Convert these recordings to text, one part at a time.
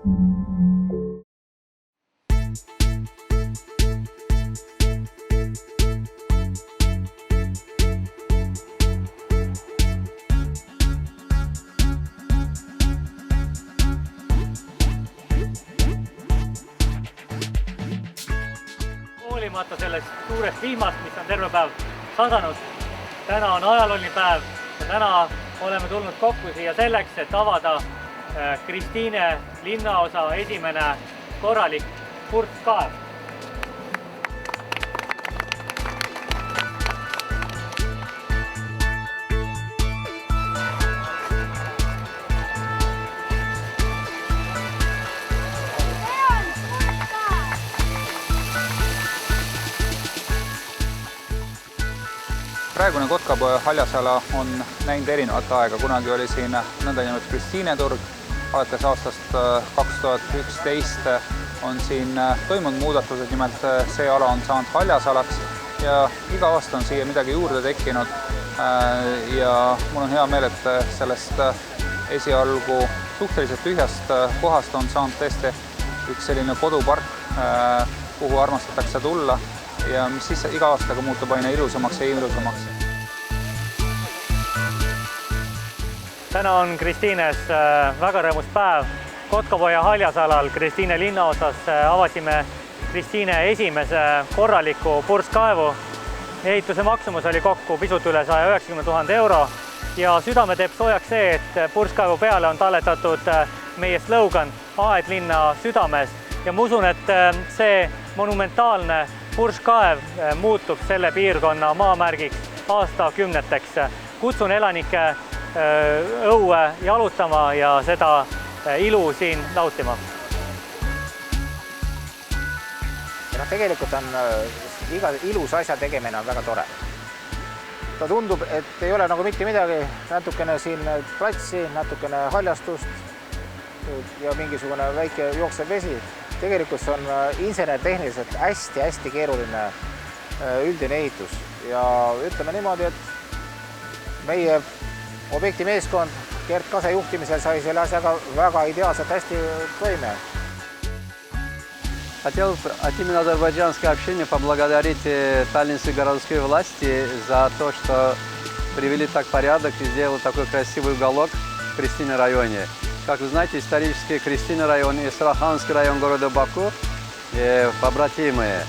Hoolimata sellest suurest vihmast, mis on terve päev sadanud, täna on ajalooline päev ja täna oleme tulnud kokku siia selleks, et avada Kristiine linnaosa esimene korralik purkskaev. Praegune Kotkapoja haljasala on näinud erinevat aega. Kunagi oli siin nõndanimetatud Kristiine turg. Alates aastast 2011 on siin toimunud muudatused, nimelt see ala on saanud haljasalaks ja iga aasta on siia midagi juurde tekkinud. Ja mul on hea meel, et sellest esialgu suhteliselt tühjast kohast on saanud tõesti üks selline kodupark, kuhu armastatakse tulla ja mis siis iga aastaga muutub aina ilusamaks ja ilusamaks. Täna on Kristiines väga rõõmus päev. Kotkapoja haljasalal Kristiine linnaosas avasime Kristiine esimese korraliku purkskaevu. Ehituse maksumus oli kokku pisut üle 190 000 euro ja südame teeb soojaks see, et purkskaevu peale on talletatud meie slogan Aed linna südames ja ma usun, et see monumentaalne purkskaev muutub selle piirkonna maamärgiks aastakümneteks. Kutsun elanikke õue jalutama ja seda ilu siin nautima. Tegelikult on iga ilus asja tegemine on väga tore. Ta tundub, et ei ole nagu mitte midagi, natukene siin platsi, natukene haljastust ja mingisugune väike jooksev vesi. Tegelikult see on insenertehniliselt hästi keeruline üldine ehitus ja ütleme niimoodi, et meie objekti meeskond Gert Kase juhtimisel sai selle asjaga väga ideaalselt hästi toime. Хотел от имени азербайджанского общения поблагодарить таллинские городские власти за то, что привели так порядок и сделали такой красивый уголок в Кристине районе. Как вы знаете, исторический Кристина район и Сараханский район города Баку побратимые.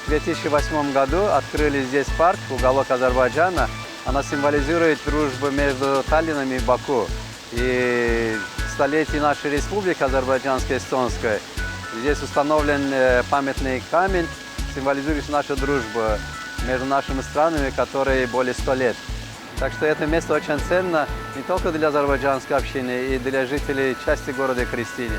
В 2008 году открыли здесь парк, уголок Азербайджана. Она символизирует дружбу между Таллином и Баку. И столетие нашей республики азербайджанской эстонской. Здесь установлен памятный камень, символизирующий нашу дружбу между нашими странами, которые более 100 лет. Так что это место очень ценно не только для азербайджанской общины, и для жителей части города Кристине.